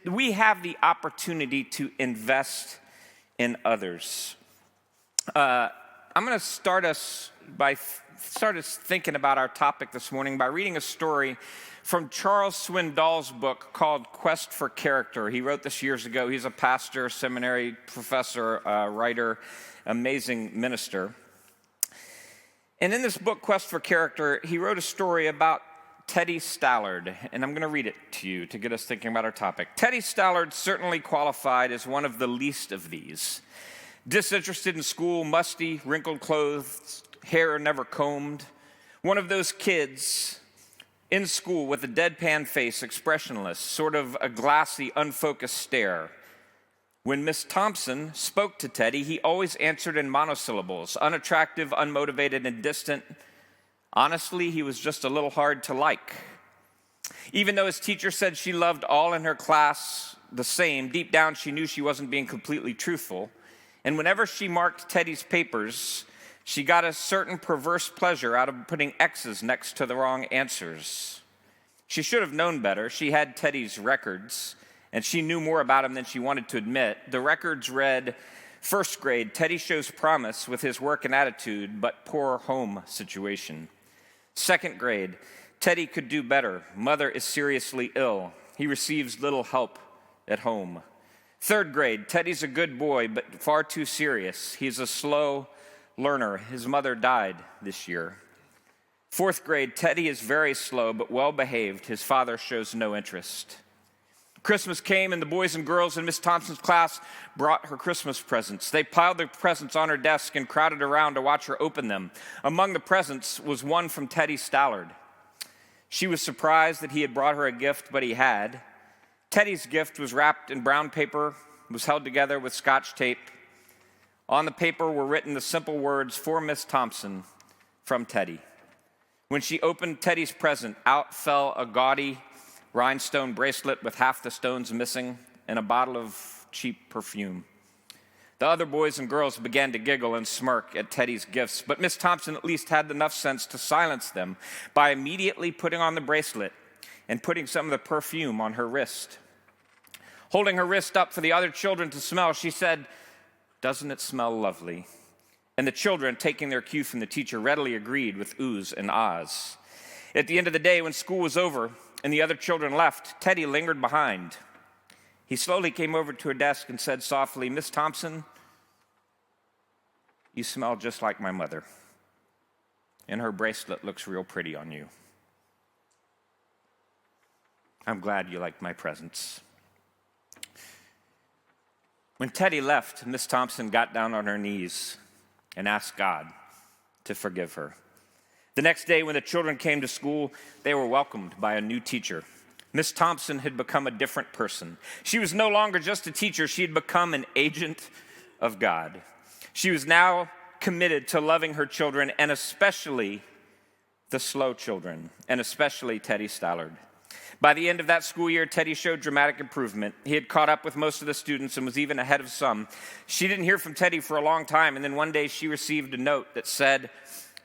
we have the opportunity to invest in others. I'm going to start us thinking about our topic this morning by reading a story from Charles Swindoll's book called Quest for Character. He wrote this years ago. He's a pastor, seminary professor, writer, amazing minister. And in this book, Quest for Character, he wrote a story about Teddy Stallard, and I'm going to read it to you to get us thinking about our topic. Teddy Stallard certainly qualified as one of the least of these. Disinterested in school, musty, wrinkled clothes, hair never combed. One of those kids in school with a deadpan face, expressionless, sort of a glassy, unfocused stare. When Miss Thompson spoke to Teddy, he always answered in monosyllables, unattractive, unmotivated, and distant. Honestly, he was just a little hard to like. Even though his teacher said she loved all in her class the same, deep down she knew she wasn't being completely truthful. And whenever she marked Teddy's papers, she got a certain perverse pleasure out of putting X's next to the wrong answers. She should have known better. She had Teddy's records, and she knew more about him than she wanted to admit. The records read, first grade, Teddy shows promise with his work and attitude, but poor home situation. Second grade, Teddy could do better. Mother is seriously ill. He receives little help at home. Third grade, Teddy's a good boy, but far too serious. He's a slow learner. His mother died this year. Fourth grade, Teddy is very slow, but well-behaved. His father shows no interest. Christmas came, and the boys and girls in Miss Thompson's class brought her Christmas presents. They piled their presents on her desk and crowded around to watch her open them. Among the presents was one from Teddy Stallard. She was surprised that he had brought her a gift, but he had. Teddy's gift was wrapped in brown paper, was held together with Scotch tape. On the paper were written the simple words, "For Miss Thompson, from Teddy." When she opened Teddy's present, out fell a gaudy rhinestone bracelet with half the stones missing and a bottle of cheap perfume. The other boys and girls began to giggle and smirk at Teddy's gifts, but Miss Thompson at least had enough sense to silence them by immediately putting on the bracelet and putting some of the perfume on her wrist. Holding her wrist up for the other children to smell, she said, "Doesn't it smell lovely?" And the children, taking their cue from the teacher, readily agreed with oohs and ahs. At the end of the day, when school was over and the other children left, Teddy lingered behind. He slowly came over to her desk and said softly, "Miss Thompson, you smell just like my mother, and her bracelet looks real pretty on you. I'm glad you liked my presents." When Teddy left, Miss Thompson got down on her knees and asked God to forgive her. The next day, when the children came to school, they were welcomed by a new teacher. Miss Thompson had become a different person. She was no longer just a teacher. She had become an agent of God. She was now committed to loving her children, and especially the slow children, and especially Teddy Stallard. By the end of that school year, Teddy showed dramatic improvement. He had caught up with most of the students and was even ahead of some. She didn't hear from Teddy for a long time, and then one day she received a note that said,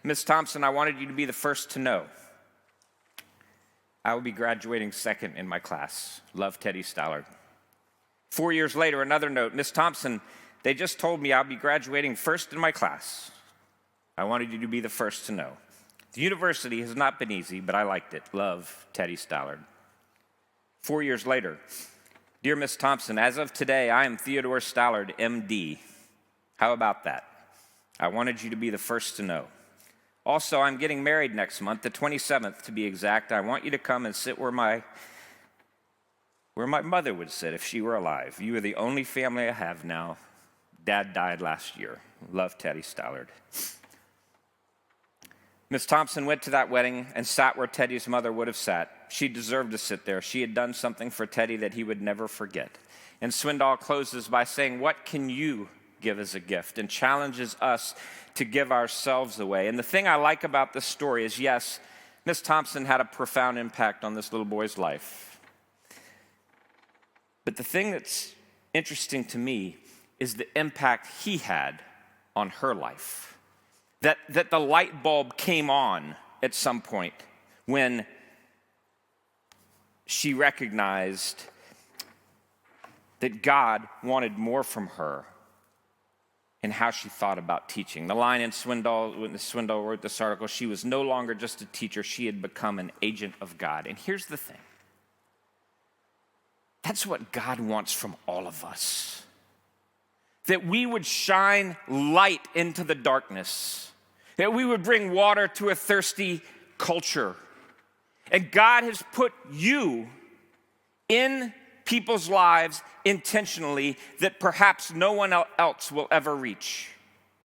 "Miss Thompson, I wanted you to be the first to know. I will be graduating second in my class. Love, Teddy Stallard." 4 years later, another note, "Miss Thompson, they just told me I'll be graduating first in my class. I wanted you to be the first to know. The university has not been easy, but I liked it. Love, Teddy Stallard." 4 years later, "Dear Miss Thompson, as of today, I am Theodore Stallard, MD. How about that? I wanted you to be the first to know. Also, I'm getting married next month, the 27th to be exact. I want you to come and sit where my mother would sit if she were alive. You are the only family I have now. Dad died last year. Love, Teddy Stallard." Miss Thompson went to that wedding and sat where Teddy's mother would have sat. She deserved to sit there. She had done something for Teddy that he would never forget. And Swindoll closes by saying, "What can you give as a gift?" and challenges us to give ourselves away. And the thing I like about this story is, yes, Miss Thompson had a profound impact on this little boy's life. But the thing that's interesting to me is the impact he had on her life. That the light bulb came on at some point when she recognized that God wanted more from her in how she thought about teaching. The line in Swindoll, when Swindoll wrote this article, she was no longer just a teacher, she had become an agent of God. And here's the thing. That's what God wants from all of us. That we would shine light into the darkness. That we would bring water to a thirsty culture. And God has put you in people's lives intentionally that perhaps no one else will ever reach.